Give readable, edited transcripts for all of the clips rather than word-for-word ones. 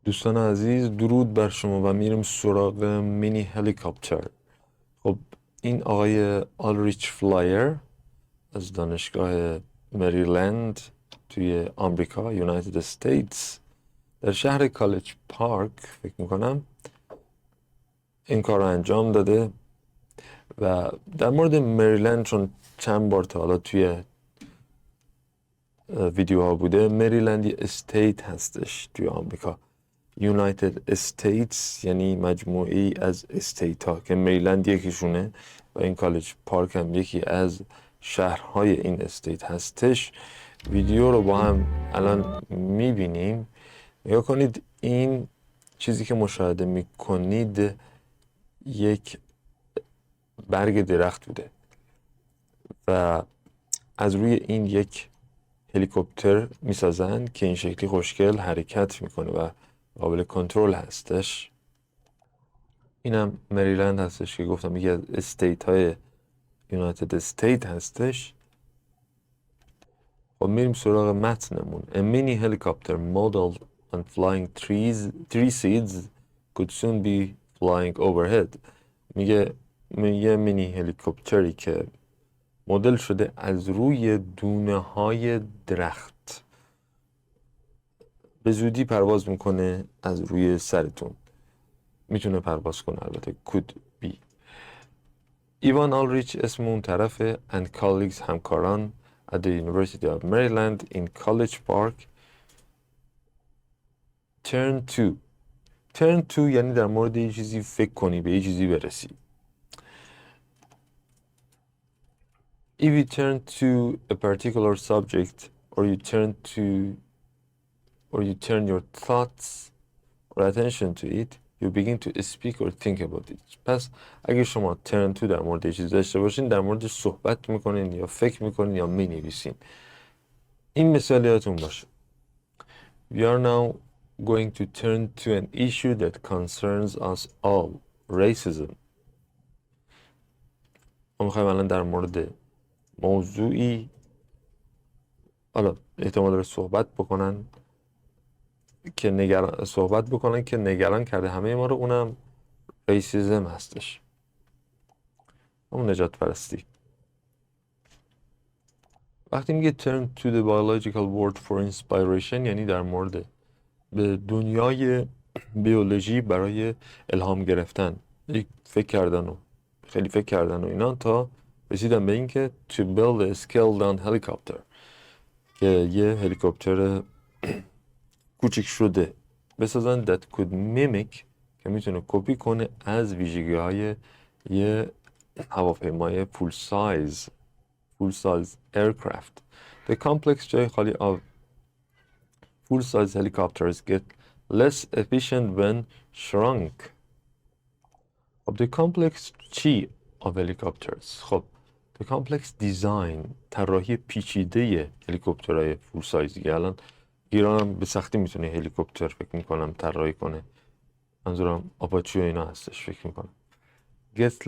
دوستان عزیز درود بر شما و میریم سراغ مینی هلیکاپتر. خب این آقای آلریچ فلایر از دانشگاه مریلند توی آمریکا یونایتد استیتس در شهر کالج پارک فکر میکنم این کار رو انجام داده و در مورد مریلند چون چند بار تا حالا توی ویدیوها بوده، مریلند یه استیت هستش توی آمریکا. یونایتد استیتس یعنی مجموعی از استیت ها که مریلند یکیشونه و این کالج پارک هم یکی از شهرهای این استیت هستش. ویدیو رو با هم الان میبینیم. نگاه کنید، این چیزی که مشاهده میکنید یک برگ درخت بوده و از روی این یک هلیکوپتر میسازن که این شکلی خوشگل حرکت میکنه و قابل کنترل هستش. اینم مریلند هستش که گفتم یکی از استیت های یونایتد استیت هستش. خب میریم سراغ متنمون. A mini helicopter model and flying three seeds could soon be flying overhead. میگه مینی هلیکوپتری که مدل شده از روی دونه های درخت به زودی پرواز میکنه از روی سرتون. میتونه پرواز کنه، البته could be. ایوان آلریچ اسم اون طرفه and colleagues همکاران at the University of Maryland in College Park turn to یعنی در مورد یه چیزی فکر کنی، به یه چیزی برسی. If you turn to a particular subject or you turn your thoughts or attention to it, you begin to speak or think about it. پس اگه شما turn to در مورد یه چیز داشته باشین، در موردش صحبت میکنین یا فکر میکنین یا مینویسین. این مثال یادتون باشه. We are now going to turn to an issue that concerns us all, racism. ما میخوایم الان در مورد موضوعی حالا احتمال داره صحبت بکنن که نگران کرده همه ما رو، اونم ریسیزم هستش، اون نجات پرستی. وقتی میگه turn to the biological world for inspiration یعنی در مورد به دنیای بیولوژی برای الهام گرفتن، خیلی فکر کردن و اینا تا رسیدن به این که to build a scaled down helicopter که یه هلیکوپتر کوچک شده بسازن that could mimic که میتونه کپی کنه از ویژگی های یه هواپیمای full size aircraft. The complex جای خالی of full size helicopters get less efficient when shrunk. خب the complex چی of helicopters؟ خب the complex design طراحی پیچیده هلیکوپترهای فول سایز دیگه. الان ایران هم به سختی میتونه هلیکوپتر فکر میکنم طراحی کنه، منظورم آپاچی و اینا هستش فکر میکنم. gets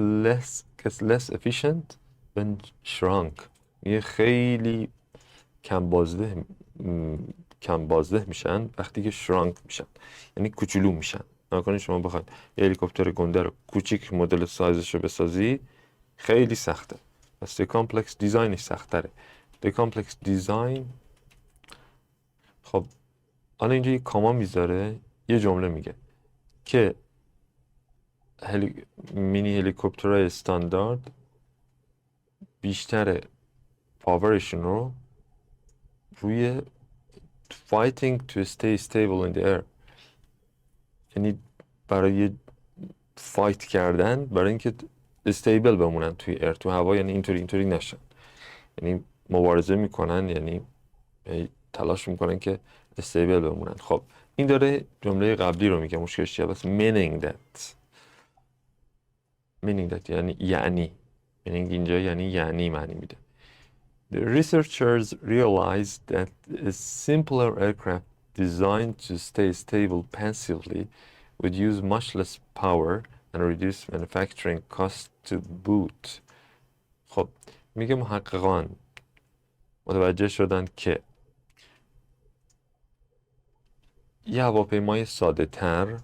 less efficient when shrunk یه خیلی کم بازده میشن وقتی که shrunk میشن، یعنی کوچولو میشن. نکنید شما بخواید یه هلیکوپتر گنده رو کوچیک مدل سایزش رو بسازی خیلی سخته، پس the complex دیزاینش سختره. the complex design. خب حالا اینجا یه کاما میذاره، یه جمله میگه که مینی هلیکوپترهای استاندارد بیشتر پاورشون رو روی fighting to stay stable in the air، یعنی برای فایت کردن برای اینکه استیبل بمونن توی ایر، تو هوا، یعنی اینطوری نشن، یعنی مبارزه میکنن، یعنی تلاش میکنن که استیبل بمونن. خب این داره جمله قبلی رو میگه، مشکلش چیه؟ بس meaning that یعنی اینجا یعنی معنی میده. The researchers realized that a simpler aircraft designed to stay stable passively would use much less power and reduce manufacturing costs to boot. خب میگه محققان متوجه شدن که یه هواپیمای ساده تر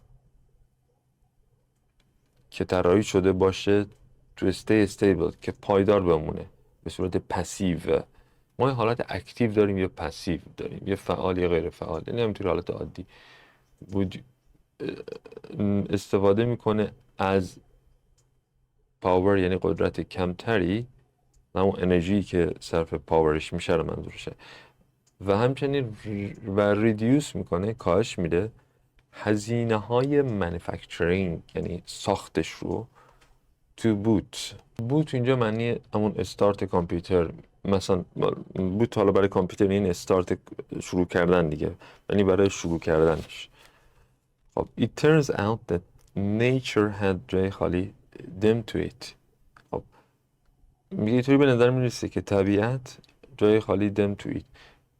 که طراحی شده باشه تو استیبل که پایدار بمونه به صورت پسیو. ما یه حالت اکتیو داریم یا پسیو داریم، یه فعال یا غیر فعال. یعنی همینطوری حالت عادی استفاده میکنه از پاور، یعنی قدرت کمتری، همون انرژی که صرف پاورش میشه رو منظورشه، و همچنین ریدیوس میکنه، کاهش میده هزینه های منوفکچرینگ، یعنی ساختش رو. تو بوت اینجا معنی همون استارت کامپیوتر، مثلا بوت حالا برای کامپیوتر این استارت شروع کردن دیگه، یعنی برای شروع کردنش. خب it turns out that nature had جای خالی them to it. خب میگه اینطوری به نظر میرسه که طبیعت جای خالی them to it.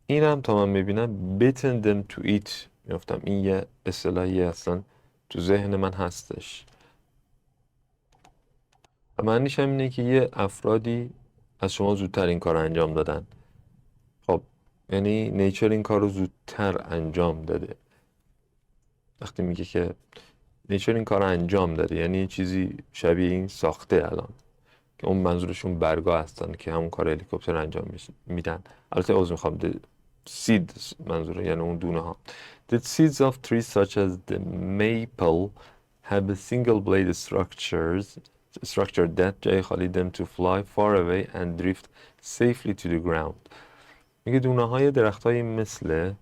این هم تا من میبینم bitten them to it میفتم. این یه اصطلاحی اصلا تو ذهن من هستش. معنیش هم اینه که یه افرادی از شما زودتر این کار انجام دادن. خب یعنی نیچر این کار رو زودتر انجام داده. وقتی میگه که نیچر این کار رو انجام داده یعنی چیزی شبیه این ساخته الان، که اون منظورشون برگا هستن که همون کار هلیکوپتر انجام میدن. البته عذر میخوام، seeds منظوره، یعنی اون دونه ها. The seeds of trees such as the maple have a single blade structure that جای خالی them to fly far away and drift safely to the ground. میگه دونه های درخت های مثل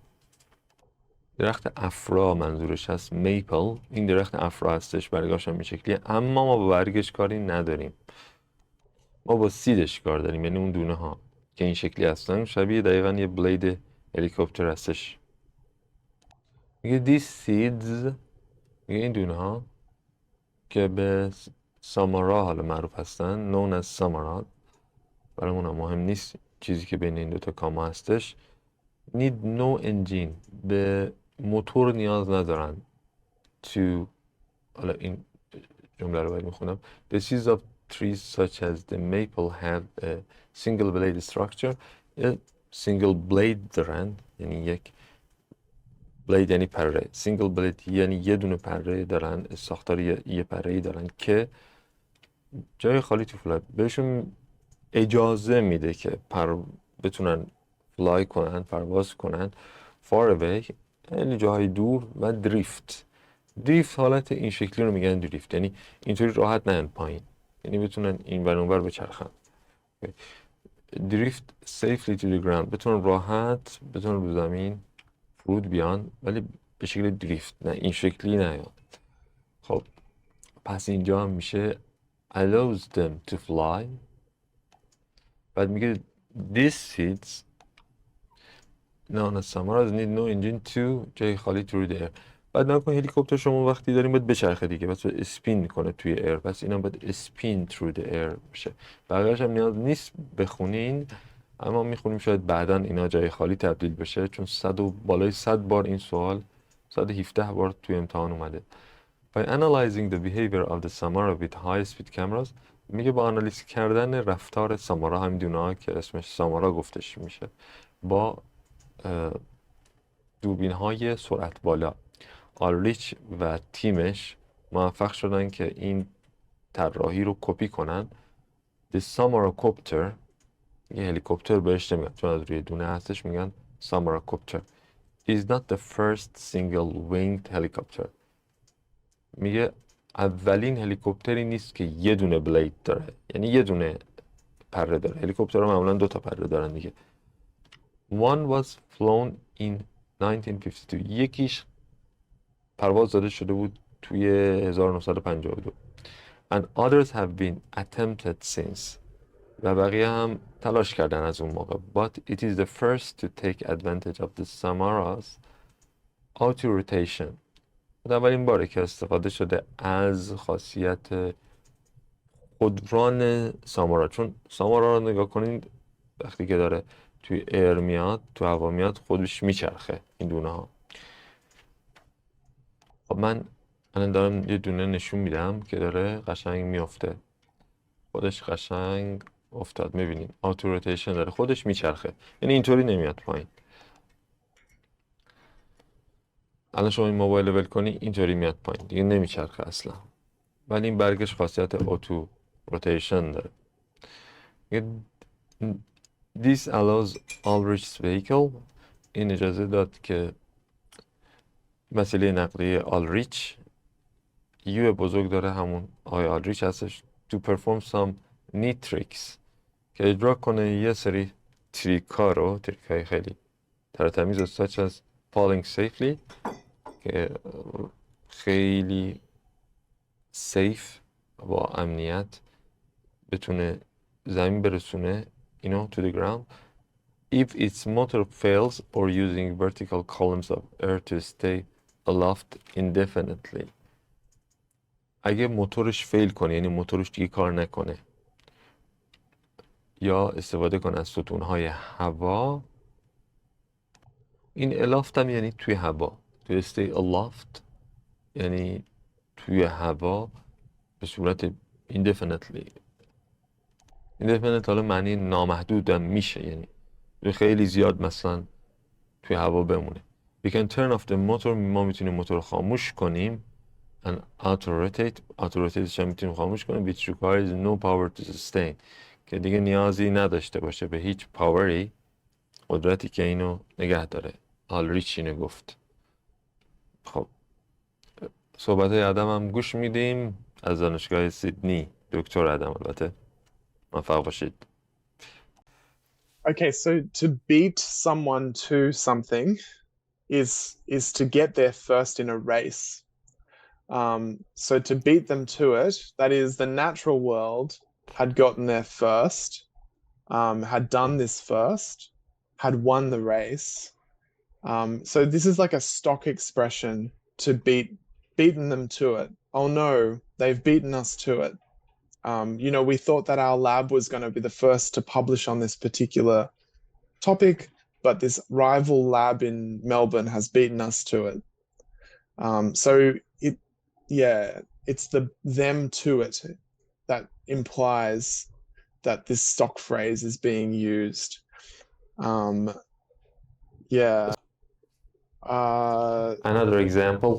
درخت افرا منظورش هست، میپل. این درخت افرا هستش، برگاش هم این شکلیه، اما ما با برگش کاری نداریم، ما با سیدش کار داریم، یعنی اون دونه ها که این شکلی هستن شبیه دقیقا یه بلید هلیکوپتر هستش. میگه these seeds، میگه این دونه ها که به سامارا حالا معروف هستن، known as سامارا، برامون هم مهم نیست چیزی که بین این دوتا کاما هستش. need no engine، به موتور نیاز ندارن. to، حالا این جمله رو باید میخونم. The seeds of trees such as the maple have a single blade structure. single blade دارن، یعنی یک blade یعنی پره، single blade یعنی یه دونه پره دارن، ساختار یه پره‌ای دارن که جای خالی تو فلای بهشون اجازه میده که بتونن فلای کنن، پرواز کنن far away، یعنی جاهای دور، و دریفت حالت این شکلی رو میگن دریفت، یعنی اینطوری راحت نهن پایین، یعنی بتونن این ور اون ور بچرخن. دریفت safely to the ground، بتونن راحت به زمین فرود بیان، ولی به شکل دریفت، نه این شکلی نیاد. خب پس اینجا هم میشه allows them to fly. بعد میگه these seeds known as samaras need no engine to جای خالی through the air. بعد نکن هلیکوپتر شما وقتی داریم باید بچرخه دیگه، پس اسپین کنه توی ایر، پس اینا باید اسپین through the air بشه. بقیه‌اش هم نیاز نیست بخونین، اما میخونیم شاید بعداً اینا جای خالی تبدیل بشه، چون بالای 100 بار این سوال، 117 بار توی امتحان اومده. By analyzing the behavior of the Samara with high-speed cameras، میگه با آنالیز کردن رفتار سامارا، همین دونه که اسمش سامارا گفتش میشه، با دوربین های سرعت بالا، آلریچ و تیمش موفق شدن که این طراحی رو کپی کنن. The Samara Copter، یه هلیکوپتر بهش نمیگن چون از روی دونه هستش، میگن Samara Copter is not the first single winged helicopter. میگه اولین هلیکوپتری نیست که یه دونه بلید داره، یعنی یه دونه پره داره. هلیکوپترها معمولا 2 تا پره دارن دیگه. One was flown in 1952، یکیش پرواز داده شده بود توی 1952. And others have been attempted since، و بقیه هم تلاش کردن از اون موقع. But it is the first to take advantage of the Samara's auto-rotation. اولین باره که استفاده شده از خاصیت خودران سامارا، چون سامارا رو نگاه کنید وقتی که داره توی ایر میاد، تو هوا میاد، خودش میچرخه این دونه ها. خب من الان دارم یه دونه نشون میدم که داره قشنگ میافته، خودش قشنگ افتاد، میبینید آتو روتیشن داره، خودش میچرخه، یعنی اینطوری نمیاد پایین. الان شما این موبایل رو ول کنی اینطوری میاد پایین دیگه نمیچرخه اصلا ولی این برگش خاصیت اوتو روتیشن داره This allows Ulrich's vehicle این اجازه داد که وسیله نقلیه آلریچ یو بزرگ داره همون آقای آلریچ هستش to perform some neat tricks که اجرا کنه یه سری تریکا رو تریکای خیلی ترتمیز و such as falling safely که خیلی سیف با امنیت بتونه زمین برسونه اینو to the ground if its motor fails or using vertical columns of air to stay aloft indefinitely اگه موتورش فیل کنه یعنی موتورش دیگه کار نکنه یا استفاده کنه از ستونهای هوا این aloft هم یعنی توی هوا to stay aloft یعنی توی هوا به صورت indefinitely حالا معنی نامحدود هم میشه یعنی خیلی زیاد مثلا توی هوا بمونه We can turn off the motor ما میتونیم موتور رو خاموش کنیم and auto-rotate هم میتونیم خاموش کنیم which requires no power to sustain که دیگه نیازی نداشته باشه به هیچ پاوری قدرتی که اینو نگه داره آلریچ اینو گفت خب صحبت ادم هم گوش میدیم از دانشگاه سیدنی دکتر ادم البته موفق باشید Okay, so to beat someone to something is to get there first in a race. So to beat them to it, that is, the natural world had gotten there first, had done this first, had won the race. So this is like a stock expression to beaten them to it. Oh no, they've beaten us to it. We thought that our lab was going to be the first to publish on this particular topic, but this rival lab in Melbourne has beaten us to it. So it's the them to it that implies that this stock phrase is being used. Another example.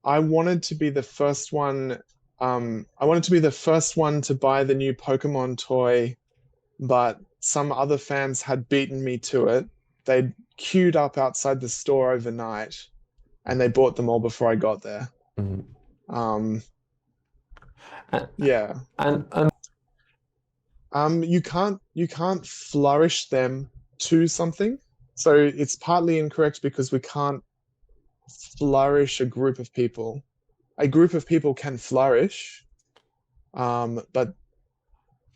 I wanted to be the first one. I wanted to be the first one to buy the new Pokemon toy, but some other fans had beaten me to it. They'd queued up outside the store overnight, and they bought them all before I got there. Mm-hmm. You can't flourish them to something. So it's partly incorrect because we can't flourish a group of people. A group of people can flourish, but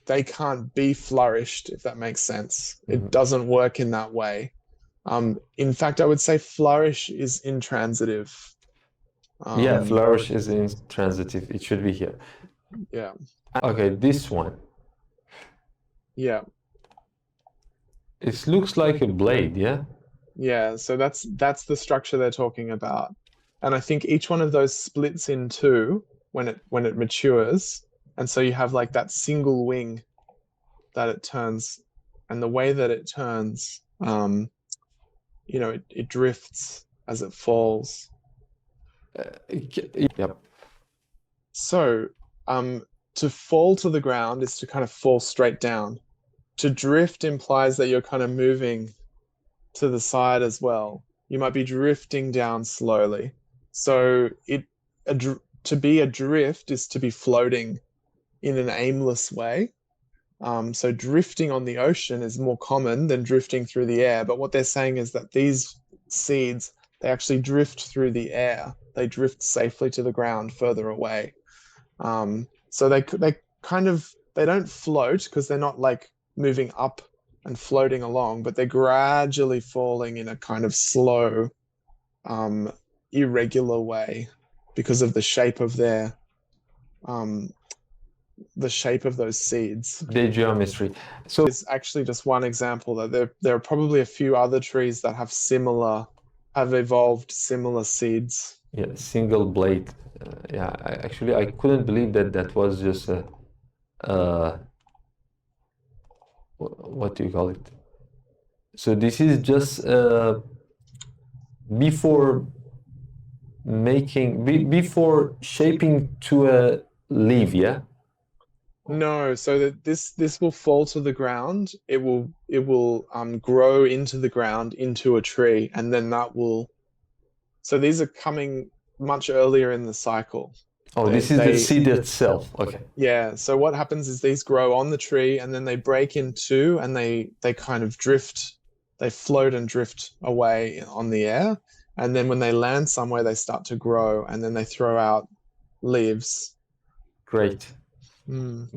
they can't be flourished, if that makes sense. It doesn't work in that way. In fact, I would say flourish is intransitive. Flourish is intransitive. It should be here. Yeah. Okay, this one. Yeah. It looks like a blade, yeah? Yeah, so that's the structure they're talking about. And I think each one of those splits in two when it matures. And so you have like that single wing that it turns, and the way that it turns, it drifts as it falls. Yep. So to fall to the ground is to kind of fall straight down. To drift implies that you're kind of moving to the side as well. You might be drifting down slowly. So to be adrift is to be floating in an aimless way. So drifting on the ocean is more common than drifting through the air. But what they're saying is that these seeds, they actually drift through the air. They drift safely to the ground further away. So they don't float because they're not like moving up and floating along, but they're gradually falling in a kind of slow, irregular way because of the shape of their the shape of those seeds. The geometry. So it's actually just one example. That there are probably a few other trees that have evolved similar seeds. Yeah, single blade. Actually, I couldn't believe that was just a what do you call it? So this is just before before shaping to a leaf, yeah? No, so that this will fall to the ground. It will grow into the ground into a tree, and then that will. So these are coming much earlier in the cycle. Oh, They this is the they seed itself. Okay. Yeah. So what happens is these grow on the tree, and then they break in two, and they kind of drift. They float and drift away on the air, and then when they land somewhere, they start to grow, and then they throw out leaves. Great. Mm.